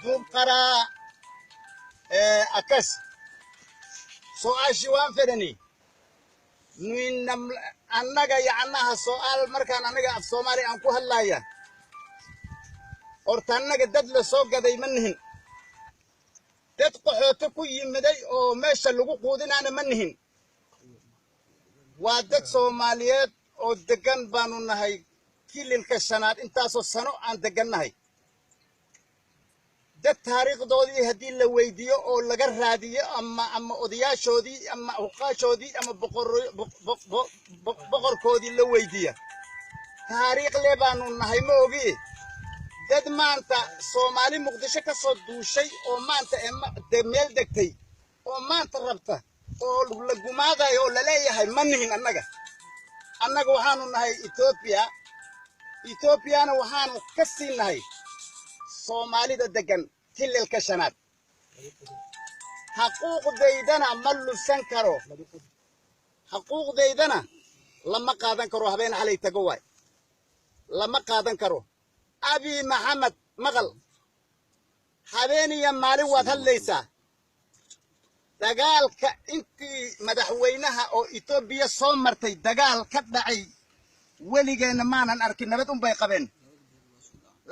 دوب قرا أكس سؤال شوان فدني من أنك يعناها سؤال مركان أنك في سومالي أنكو هلايا أرتانك الدد لسوق قدي منهن تدقحو تكو يمدي أو ماشا لغو قودين أنا منهن وادد سوماليات أو دقان بانو نهي كل الكشانات انتاسو سنو عن دقان نهي dad taariikhdoodii hadii la weydiyo oo laga raadiyo ama odayaashoodii ama uqaashoodii ama boqorkoodii la weydiyo taariikh le baanu nahay ma ogi dad maanta Soomaali Muqdisho ka soo duushay oo maanta meel degtay oo maanta rabta oo la gumaadayo la leeyahay manihin annaga waxaanu nahay Ethiopia waxaanu ka siinahay Soomaalida degan kililka shanaad xuquuqdeydana ma lusan karo xuquuqdeydana lama qaadan karo habeen xalay tago way lama qaadan karo abi maxamed maqal habeeniya maalin waad hadlaysaa dagaalka intii madaxweynaha oo Itoobiya soo martay dagaal ka dhacay weligeena maanan arkin nabad bay qabeen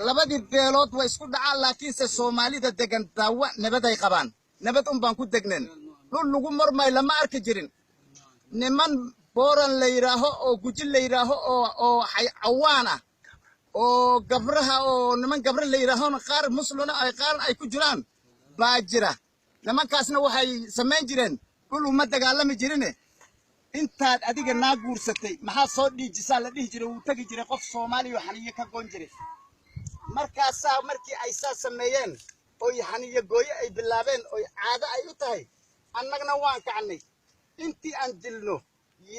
labadii beelood way isku dhacaan laakiin se Soomaalida degan daawa nabaday qabaan nabad baan ku degneen dhul lagu marmay lama arki jirin niman booran la yiraaho oo gujil la yiraaho oo cawaana oo gabraha oo niman gabra la yiraaho qaar muslina ay qaar ay ku jiraan baa jira nimankaasna waxay sameyn jireen dhul uma dagaalami jirine intaad adiga naa guursatay maxaa soo dhiijisaa la dhihi jiray uu tagi jiray qof Soomaali oo xaniye ka goon jiray markaasaa markii ay sameeyeen oo xaniye gooyo ay bilaabeen oo caado ay u tahay annagna waan kacnay intii aan dilno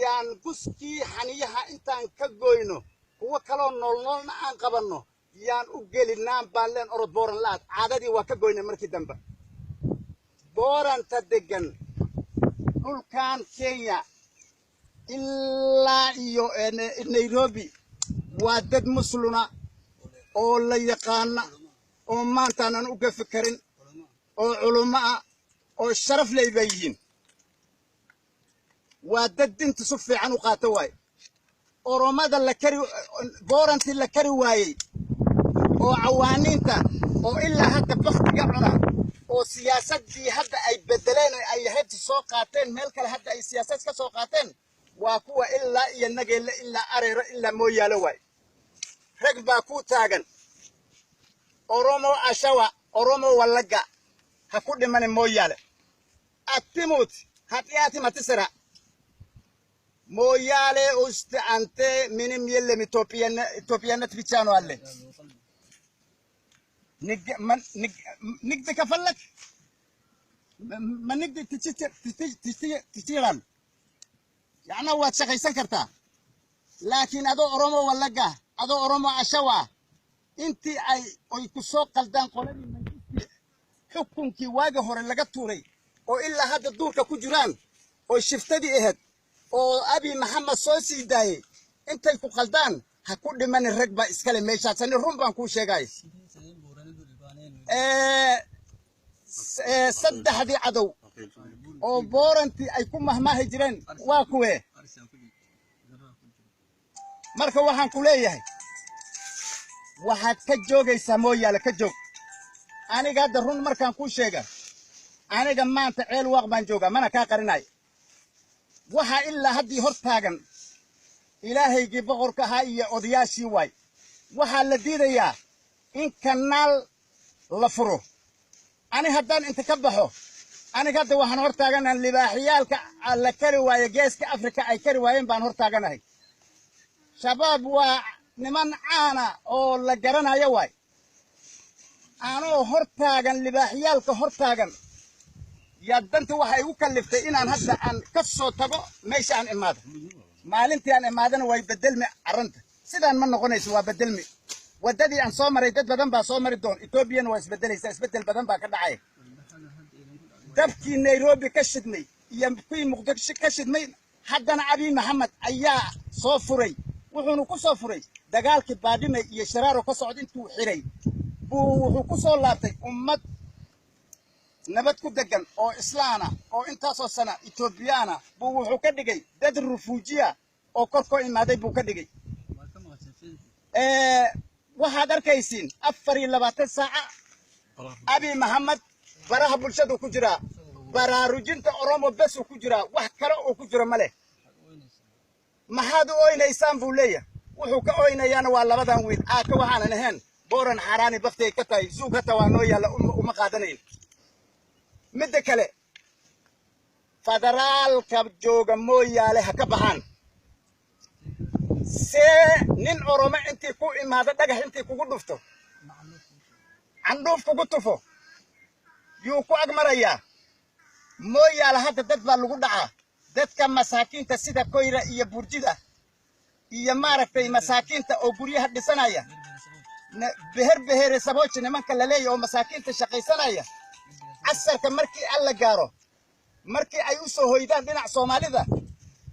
yaan guskii xaniyaha intaan ka gooyno kuwa kale noolna aan qabanno yaan u gelinaan baaleen orod booran laad caadadii waa ka gooynay markii dambe booran ta degan dhulkan Kenya ilaa iyo Nairobi waa dad musluna oo la yaqaan oo maanta aan u gafi karin oo culimo oo sharaf leeyahiin waa dad dinta si fiican u qaato way oromada la kari booranti la kari waayay oo cawaaniinta oo ilaa hadda waqtiga cuna oo siyaasadii hadda ay bedeleen ay hadda soo qaateen meel kale hadda ay siyaasad ka soo qaateen waa kuwa ilaa iyo nageela ilaa areero ilaa mooyaalo way rag baa ku taagan Oromo Ashawa Oromo Walaga ha ku dhiman mooyaale atimut hatiyaati matisara mooyaale ustaante minim yellem Ethiopian tbichano alle nig kafalak manig tichiran يعني waad shaqaysan kartaa laakiin adoo Oromo Walaga adoo Oromo Ashawa intii ay ku soo qaldaan qoladii xukunkii waaga hore laga tuuray oo ilaa hadda duurka ku jiraan oo shiftadii ahayd oo abi maxamed soo sii daayay intay ku qaldaan ha ku dhiman rag ba iskale meeshaas run baan ku sheegay saddexdii cadow oo boorantii ay ku mahmaahi jireen waa kuwe marka waxaan ku leeyahay waxaad ka joogaysaa mooyaale ka joog aniga hadda run markaan ku sheega aniga maanta ceel waq baan joogaa mana ka qarinay waxa ilaa haddii hor taagan ilaahaygii boqorka ahaa iyo odayaashii waay waxaa la diidayaa in kanaal la furo ani haddaan inta ka baxo aniga hadda waxaan hor taaganahay libaaxiyaalka la kari waaye geeska Afrika ay kari waayeen baan hor taaganahay shabaab waa niman caana oo la garanayo way aanoo hor taagan libaaxiyaalka hor taagan yaa danta waxay u kaliftay inaan hadda aan ka soo tago meesha aan imaado maalintii aan imaadana way bedelmi arrinta sidaan ma noqonayso waa bedelmi wadadii aan soo maray dad badan baa soo mari doon Ethiopian waa isbedelaysaa isbedel badan baa ka dhacay dabkii Nairobi ka shidmay iyo kuwii Muqdisho ka shidmay haddana abi maxamed ayaa soo furay wuxuuna ku soo furay dagaalkii baadhime iyo shiraaro ka socda intuu xiray buu wuxuu ku soo laabtay ummad nabad ku degan oo islaana oo intaasoo sana Ethiopiana buu wuxuu ka dhigay dad refujiya oo korko imaaday buu ka dhigay waxaad arkaysiin 24 saaca Abiy Mohamed baraha bulshada ku jira baraarujinta Oromo bes ku jira wax kale oo ku jira male maxaad u oynaysaan buu leeyahay wuxuu ka oynayaana waa labadan wiil ka waxaan ahayn booran xaraani baftay ka tahay suuqata waa noo yaala uma qaadanayn midda kale federaalka jooga mooyaale ha ka baxaan see nin Oromo intii ku imaada dhagax intii kugu dhufto candhuuf kugu tufo yuu ku agmarayaa mooyaale hadda dad baa lagu dhacaa dadka masaakiinta sida koyra iyo burjida iyo maaragtay masaakiinta oo guryaha dhisanaya beher sabooji nimanka la leeyahay oo masaakiinta shaqaysanaya casarka markii alla gaaro markii ay u soo hoydaan dhinac Soomaalida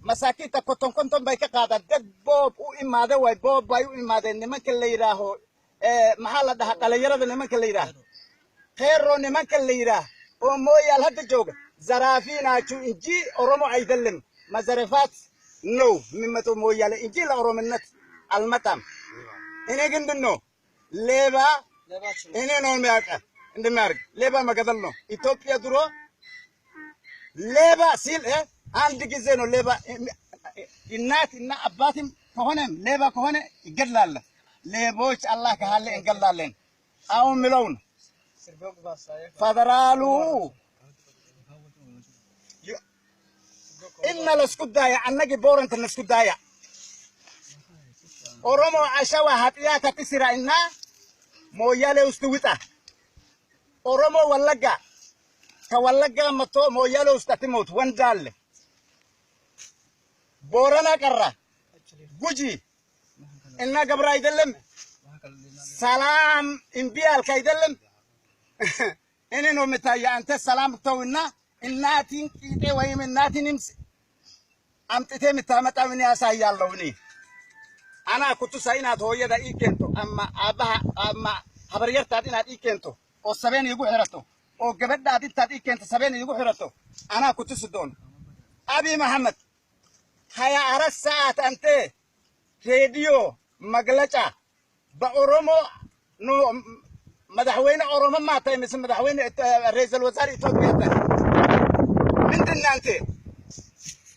masaakiinta konton bay ka qaadaan dad boob u imaada way boob bay u imaadeen nimanka la yiraaho maxaa la dhahaa dhalinyarada nimanka la yiraaho khayro nimanka la yiraaho oo mooyaal hadda jooga zarafina ju inji Oromo aydalim mazarafat no mimato mooyaale inji la Orominat almatam inagin dinno leba ineno meaka indmarg leba magadalno Ethiopia duro leba sil عندي جزينو ليبا النات النا أباتهم كهونم ليبا كهونة يقدلال ليبوش الله كهالي يقدلالين أو ملون فدرالو إن الاسكودايا عنك بورنت الاسكودايا أورومو عشوا هاتيا كتسرا إنا مويالي استويتا أورومو ولقا كولقا متو مويالي استتموت وندال بورنا كرة جوجي إننا قبر يدلم سلام إنبيال كيدلم إننا متايا أنت سلام تونا الناتين كيتي ويم الناتين إمس أم تتي متامت أمني أسايا اللوني أنا كنت ساينات هو يدا إيكنتو أما خبرير تاتينا إيكنتو أو سبين يقول حرتو أو قبل داتي تاتي إيكنتو سبين يقول حرتو أنا كنت سدون أبي محمد هيا أرس ساعة أنت راديو مغلطة بأورومو نو مدحوين أورومو ما تاي مثل مدحوين رئيس الوزراء إثيوبيا من دون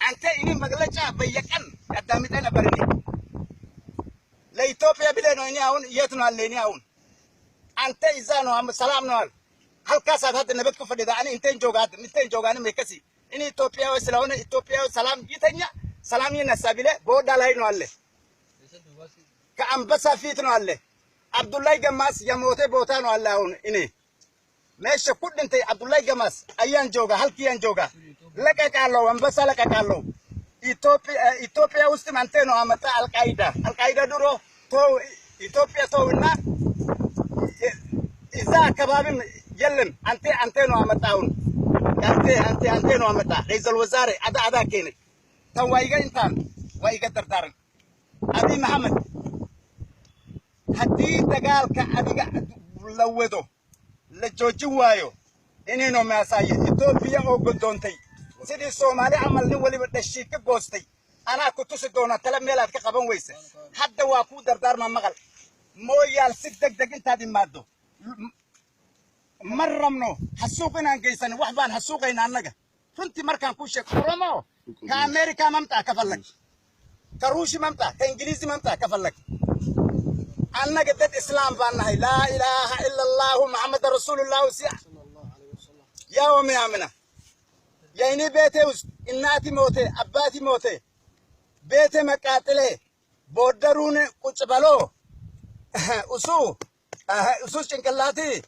أنت إني مغلطة بيكن قدامي أنا برني لإثيوبيا بلينو إني أون يتنو عليني أون أنت إذا نو سلام نوال هل كاسات هذا نبتكو فديدا أنا إنتين جوغاني ميكسي إني إثيوبيا وسلاون إثيوبيا وسلام يتنيا سلام ينسابيله بود دلاينو الله كأنبسا فيتنو الله عبد الله جماس يموت بوتانو الله هون إني ماشي كل أنت عبد الله جماس أيان جوجا هل كيان جوجا لك كارلو أنبسا لك كارلو إثيوبيا وستمانتينو أمتا القاعدة دورو تو إثيوبيا تو إننا إذا كبابين يلم أنتينو أمتاون أنتينو أمتا رئيس الوزراء أدا كيني توايجا إنتان وايجا تردارن أبي محمد هدي تقال كأبيجا لودو لجوجي وايو إنه ما ساي إثيوبيا أو قدونتي سيدي الصومالي عمل نولي بدشيك بوستي أنا كنت سدونا تلم ميلاد كقبان ويسه حتى واكو دردار ما مغل مويال سدك دك إنت هذه مادو مرمنو حسوقنا نجيسن وحبان حسوقنا عنك كنت مركان كوشك كرمو كأمريكا ممتع كفلك كروشي ممتع كإنجليزي ممتع كفلك أنا قدت إسلام فأنا لا إله إلا الله محمد رسول الله وسيح يا أمي آمنة يا إني بيتي إناتي موتي أباتي موتي بيتي مقاتله بودرون كتبالو أسو شنكلاتي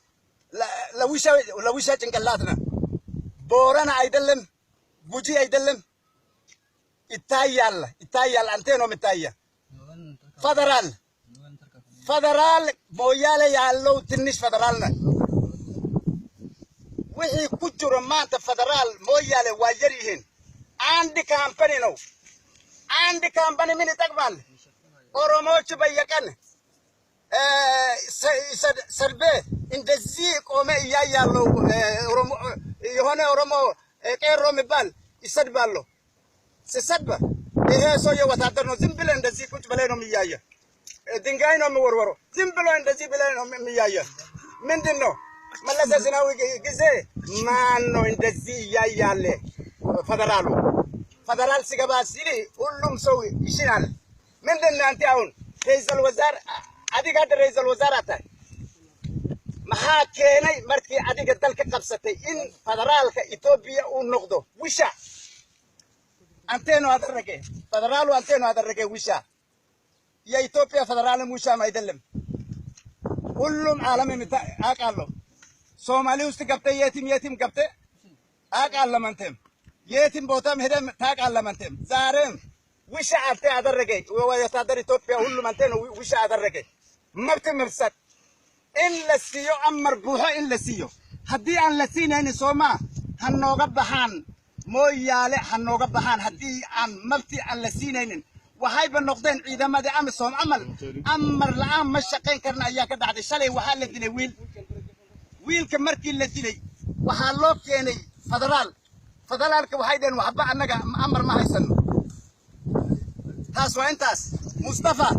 لويشة شنكلاتنا بورانا أيدلم بوجي أيدلم إتايال أنتينو متايا فدرال مويالي يالو تنش فدرالنا وحي كجر ما أنت فدرال مويالي واجريهن عندي كامباني من تقبل ኦሮሞዎች በየቀን ሰርቤ እንደዚህ ቆመ እያያሉ ኦሮሞ የሆነ ኦሮሞ ቄሮ የሚባል ይሰድባሉ። ሲሰድብ ይሄ ሰው የወታደር ነው። ዝም ብለህ እንደዚህ ቁጭ ብለህ ነው የሚያየ። ድንጋይ ነው የሚወርወረው። ዝም ብሎ እንደዚህ ብለህ ነው የሚያየ። ምንድን ነው መለስ ዜናዊ ጊዜ ማን ነው እንደዚህ እያያለ? ፌደራል ሲገባ ሲል ሁሉም ሰው ይሽናል። ምንድን ነው አንተ አሁን ረይሰል ወዛር አዲጋ ረይሰል ወዛር አታይ maxaa keenay markii adiga dalka qabsatay in federaalka Itoobiya uu noqdo wisha anteeno adarage federaalu anteeno adarage wisha ya Itoobiya federaalu wisha ma idalem kullum aalami mita aqallo Somali usti qabtay yetim qabtay aqallamantem yetim botam hedem taqallamantem zaarem wisha arte adarage wa yatadar Itoobiya kullum anteeno wisha adarage mabti mirsat إلا سيو أمر بوها إلا سيو هدي أن لسينا إن سوما هنوغا بحان مو يالي هنوغا بحان هدي أن مبتي أن لسينا إن وهاي بالنقطين إذا ما دي أمر سوم أمر الآن مشاقين كرنا إياك بعد الشالي وحال لديني ويل كمركي لديني وحالوك يعني فدرال كوهايدين وحبا أنك أمر ما هيسن تاس وين تاس مصطفى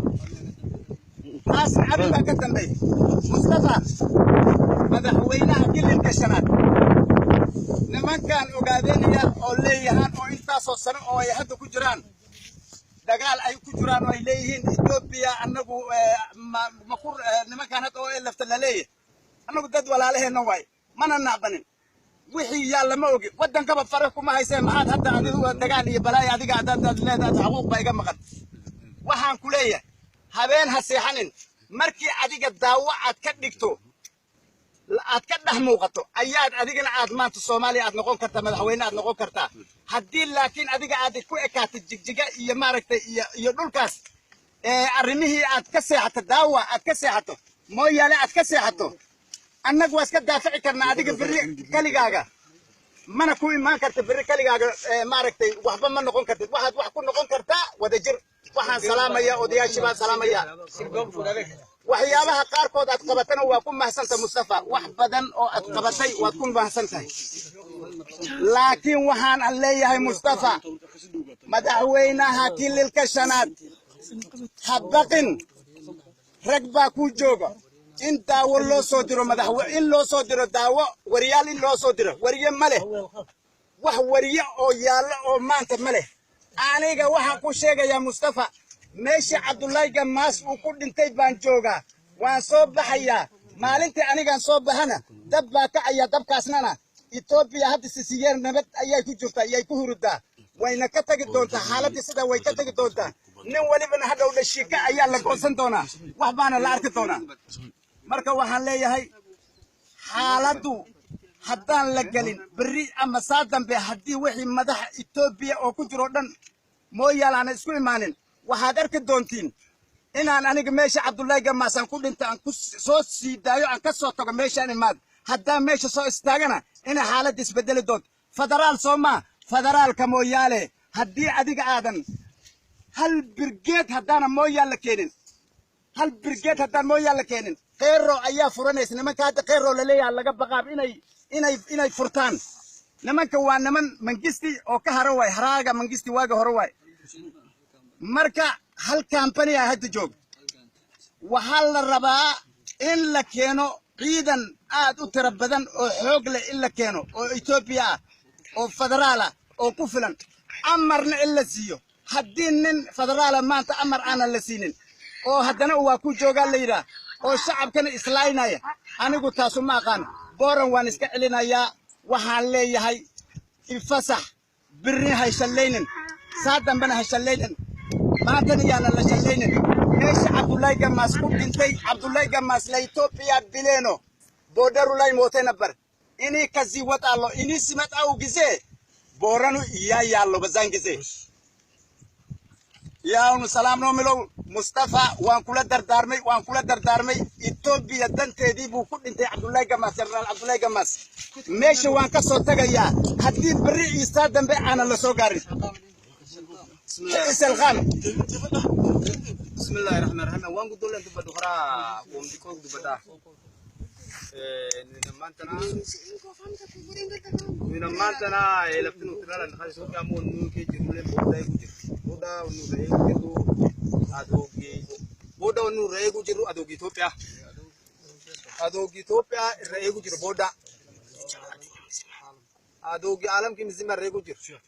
تاس عبد كتن بي مصطفى مدحوينها كل الكشنات لما كان أقادينيا أو ليهان أو إنتاسو سنة أو يهدو كجران دقال أي كجران أو إليهن إثيوبيا أنه مقر لما كانت أو إلا فتلاليه أنه دد ولا عليه نواي ما نعبنين وحي يالا ما أوجي ودن كبا فرقكم ما هيسين معاد حتى هذه دقال يبلاي هذه قاعدة لا حقوق بايقا مقد وحان كلية habeen ha seexanin markii adiga daawac ka dhigto aad ka dhax muuqato ayaad adigana aad maanta Soomaaliya aad noqon kartaa madaxweyne aad noqon kartaa hadii laakiin adiga aad ku ekaato jigjiga iyo maaragtay iyo dhulkaas arrimihii aad ka seexato daawac aad ka seexato mooyaale aad ka seexato annagu waa iska daafici karnaa adiga biri kaligaaga mana ku imaan karta biri kaligaaga maaragtay waxba ma noqon kartid waxaad wax ku noqon kartaa wada jir waxaan salaamaya odayaashii baan salaamaya waxyaabaha qaarkood aad qabatana waa ku mahsanta Mustafa wax badan oo aad qabatay waad ku mahsantahay laakiin waxaan leeyahay Mustafa madaxweynaha kililka shanaad habaqin ragba ku jooga in daawo loo soo diro madaxweyne in loo soo diro daawo wariyaal in loo soo diro wariye male wax wariye oo yaala oo maanta male aniga waxaan ku sheegayaa Mustafa meesha Cabdullaahi Gamaas uu ku dhintay baan joogaa waan soo baxayaa maalintii anigaan soo baxana dab baa kacaya dabkaasnana Itoobiya hadda sisiyeer nabad ayay ku jirtaa ayay ku hurudaa wayna ka tagi doontaa xaaladii sida way ka tagi doontaa nin walibana hadhow dhashika ayaa la goosan doonaa wax baana la arki doonaa marka waxaan leeyahay xaaladu haddaan la gelin bari ama saa dambe haddii wixii madaxa Itoobiya oo ku jiro dhan mooyaal aan isku imaanin waxaad arki doontiin inaan aniga meesha Cabdullaahi Gamaas aan ku dhinta aan ku soo sii daayo aan ka soo tago meeshaan imaad haddaan meesha soo istaagana in xaalad isbedeli doonto federaal Soomaa federaalka mooyaale haddii adiga aadan hal birgeed haddaan mooyaal la keenin hal birgeed haddaan mooyaal la keenin qeero ayaa furanaysa nimanka hadda qeero la leeyahay laga baqaab inay furtaan nimanka waa niman mangisti oo ka haro way haraaga mangisti waaga hore way marka hal company ah hadda joog waxa la rabaa in la keeno ciidan aad u tira badan oo xoog leh in la keeno oo Itoobiya oo federaal oo ku filan amarna in la siiyo haddii nin federaal maanta amar aan la siinin oo haddana waa ku jooga la yiraahdo oo shacabkana islaynaya anigu taas uma aqaan booran waan iska celinayaa waxaan leeyahay ifasax birri hayshaleeynin saadanbana hayshaleeynin maanta niyaana la shaleeynin meesha Cabdullaahi Gamaas ku dhintay Cabdullaahi Gamaas la Itoobiya bileno bodarulay mootena bar ini kazi wataalo ini simat au gize boranu iya yallo bazan gize يا سلام نوملو مصطفى وانكولا دردارمي إثيوبيا دنتيدي بو كود انتي عبدالله جماس جنرال عبدالله جماس ماشي وان كسو تغيا هدي بري عيسى دنبي انا لسو غاري اسال خان بسم الله الرحمن الرحيم وان قد لن تبدو خرا ومديكو تبدا من مانتنا لفتنو ترى نخلص سوق امون نوكي جمله بودا يجي بودا ونو ريجو ادوغي بودا ونو ريجو جرو ادوغي توبيا ريجو جرو بودا ادوغي عالم كي مزمر ريجو جرو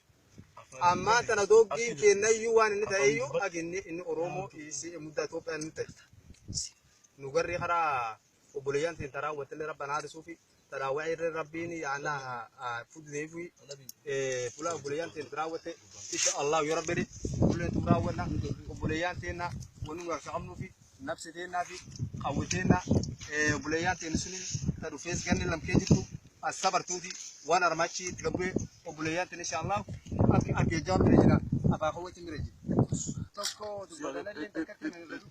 اما تنادوغي كنيو وان نتايو اجني ان اورومو يسي مدة توبيا نتاي نغري خرا وبليان ترى وتل ربنا رسوفي ترى وعير ربيني أنا فود ليفي فلا بليان ترى وت إن شاء الله يا ربي بليان ترى ونا وبليان تنا ونوع شامنو في نفس تنا في قوتنا بليان تنسوني ترى فيس كان لم كيجتو الصبر تودي وانا رماتشي تقبل وبليان إن شاء الله أبي جاب رجلا أبا قوتي مرجي تسكو تقولنا اللي تكتمل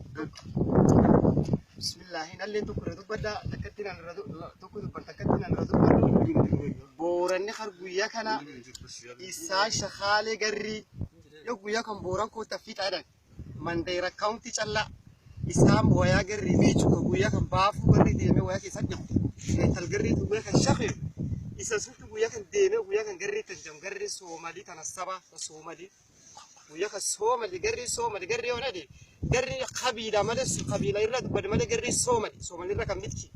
بسم الله هنا اللي تكره تبدا تكتنا الردو تكره تكتنا الردو بورني خرجويا كنا إسا شخالي جري يقويا كم بوران كو تفيت عدن من دير كاونتي تلا إسام ويا جري بيجو يقويا كم بافو جري ديمه ويا كيسجم تلجري تقويا كان شخير إسا سوت يقويا كان ديمه ويا كان جري تنجم جري سومالي تنصبا سومالي ويا كسومالي جري سومالي جري ونادي جري قبيلة مدرس قبيلة يرد بدل ما جري سومالي رقم متكي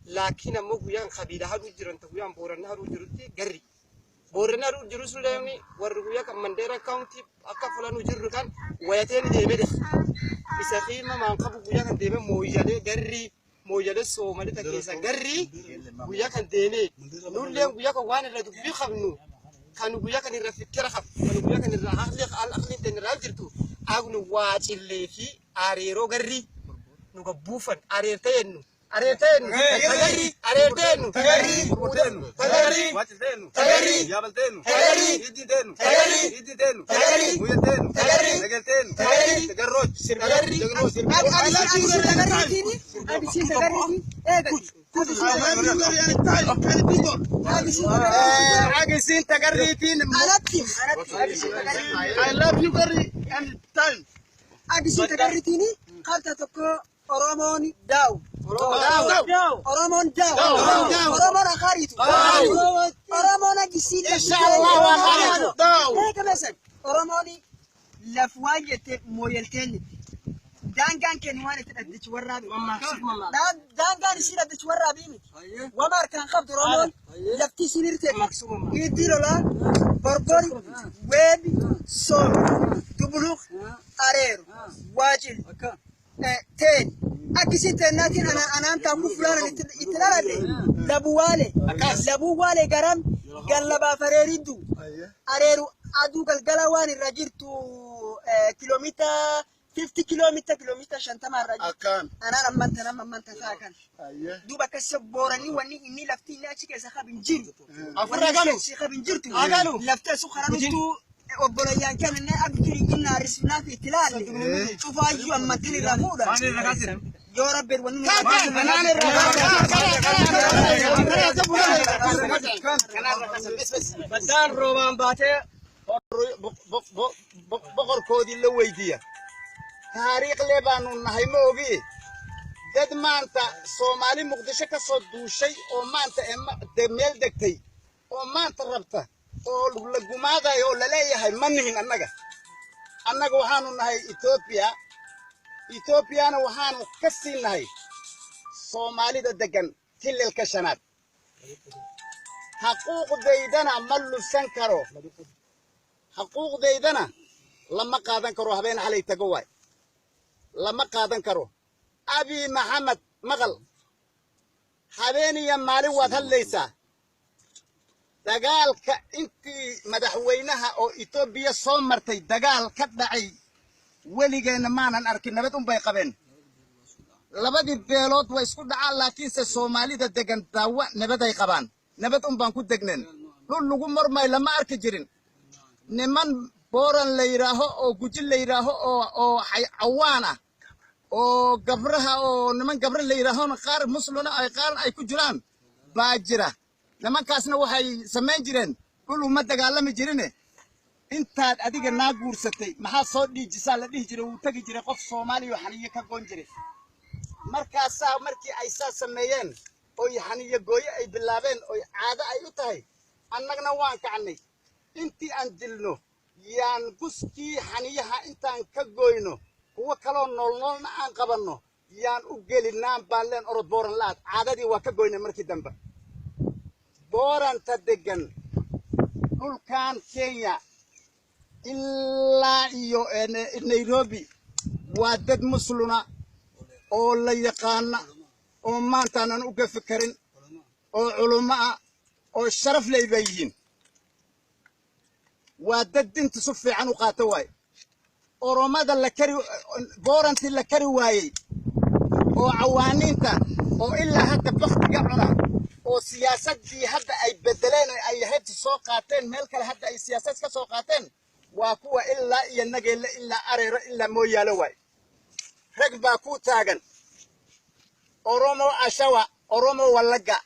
لكن أمو ويا قبيلة هادو جرن تقويا بورنا هادو جرتي جري بورنا هادو جرس لهمني ورقويا كمنديرا كاونتي أكفلان وجر كان وياتين ديمه إسقيم ما نقبل ويا كان ديمه موجودة سومالي تكيسا جري ويا كان ديمه نقول ويا كان وانا ردو بيخبنو كانوا ويا كان الرفيق رخب كانوا ويا كان الأخلي تنرال جرتو أغنو واج اللي في أريرو جري نقبوفن أريرتينو تغري واتدينو يابلتينو يديدينو ويدينو نقلتينو تقروج تقروج عاقسين تقريتين I love you very and time عاقسين تقريتيني قالت تكو أورامون داو أورامون أورامون أخاريتو أورامون أجسين إن شاء الله أخاريتو داو هيك مثلا أوراموني لفواجة مويلتين دانغان كنواني تدش ورابي دانغان يصير تدش ورابي ومار كان خبط أورامون لفتي سنيرتك يديرو لا بربري ويبي صوم دبلوخ أريرو واجل تين أكيد تناتين أنا أنت أبو فلان يتلالي لبوالي جرام قلبا فريردو أريرو أدو قلقلوان الرجيرتو كيلومتر 50 كيلومتر شنتما الرجير أنا لما أنت ساكن دوبا كسب بوراني واني إني لفتي لا شيء كسخاب بنجير أفرجانو شيخاب بنجيرتو لفتي سخرانو وبريان كان إني أبكي إن رسمنا في تلال شوف أيوة أما تلي رافودا يا رب الوني بدان رومان باتة بقر كودي اللي ويديه تاريخ لبنان هاي موجي دد ما أنت سومالي مقدسة كصدو شيء أو ما أنت دميل دكتي أو ما أنت ربطه أو لجماعة يو للي هاي منهن أنك وحانو هاي إثيوبيا أنا وحانو كسين هاي سومالي ددجن كل الكشنات حقوق ديدنا ملو سنكرو حقوق ديدنا لما قادن كرو هبين علي تقوي لما قادن كرو أبي محمد مغل هبيني يا مالي وثليسا دجال كأنتي مدحوينها أو إثيوبيا صومرتي دجال كدعي ولي جينا معنا نركن نبتهم بيقبين لبدي بيلوت ويسكت على لكن الصومالي دجن دوا نبت يقبان نبتهم بانكود دجنن لو لقمر ما لما أركجرين نمان بوران ليراهو أو جوجل ليراهو أو حي عوانا أو قبرها أو نمان قبر ليراهو نقار مسلونا أي قار أي كجران باجرة نمان كاسنا وحي سمين جرين كل ما تقالم جرينه intaad adiga naa guursatay maxaa soo dhiijisaa la dhihi jiray wuu tagi jiray qof Soomaali oo xaniyo ka goon jiray markaasaa markii ay saa sameeyeen oo xaniyo gooyo ay bilaabeen oo caado ay u tahay annagna waan kacnay intii aan dilno yaan guskii xaniyaha intaan ka gooyno kuwa kaloo noolnoolna aan qabanno yaan u gelinaan baaleen orod booran laad caadadii waa ka goynay markii dambe booranta degan dhulkan Kenya ilaa iyo Nairobi waa dad musluna oo la yaqaana oo maanta aan u gafkarin oo culummo ah oo sharaf leeyahiin waa dad dinta si fiican u qaata waay oromada la kari booranti la kari waayay oo cawaaniinta oo ilaa hadda waqtiga cuna oo siyaasadii hadda ay bedeleen ay hadda soo qaateen meel kale hadda ay siyaasad ka soo qaateen waa kuwa ilaa iyo nageele ilaa areero ilaa mooyaalo waay rag baa ku taagan oromo ashawa oromo walaga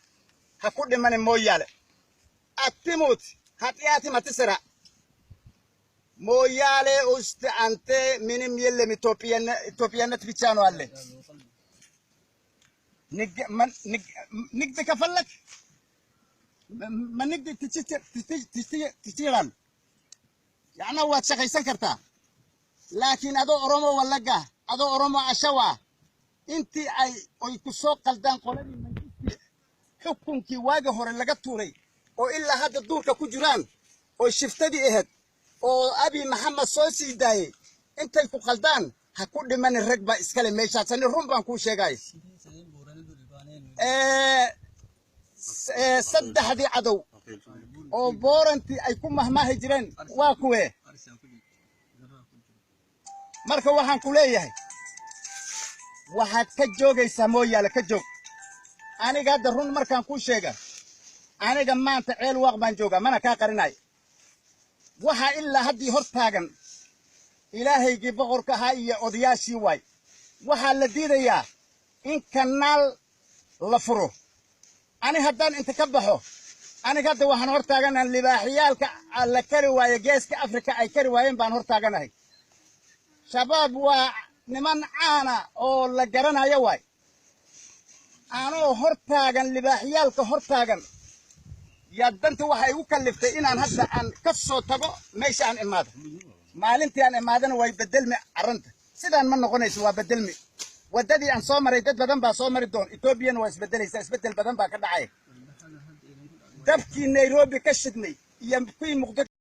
ha ku dhiman mooyaale atimut hatiyaati matisra mooyaale ustaante minim yelle Ethiopian tbichano alle نقد كفلك ما نقد تشتغل يعني هو شقي سكرتا لكن هذا أرومو ولا هذا أرومو عشوا أنت أي كسوق قلدان قلبي من حكم كي واجه هور اللي قطوري أو إلا هذا الدور كجيران أو شفتدي إهد أو أبي محمد صوصي داي أنت يكون قلدان هكون من الركبة إسكال ميشات سني رمبان كوشة جايز saddexdii cadow oo boorantii ay ku mahmaahi jireen waa kuwe marka waxaan ku leeyahay waxaad ka joogaysaa mooyaale ka joog aniga hadda run markaan ku sheega aniga maanta ceel waaq baan joogaa mana kaa qarinay waxa ilaa haddii hor taagan ilaahaygii boqorka ahaa iyo odayaashii waay waxaa la diidayaa in kanaal la furo ani haddaan inta ka baxo aniga hadda waxaan hor taaganahay libaaxiyaalka la kari waaye geeska Afrika ay kari waayeen baan hor taaganahay shabaab waa niman caana oo la garanayo waay anoo hor taagan libaaxiyaalka hor taagan yaa danta waxa igu kaliftay inaan hadda aan ka soo tago meesha aan imaado maalintii aan imaadana way bedelmi arrinta sidaan ma noqonayso waa bedelmi wadadii aan soo maray dad badan baa soo mari doon Ethiopian waa isbedelaysa isbedel badan baa ka dhacay dabkii Nairobi ka shidnay iyo kuwii Muqdisho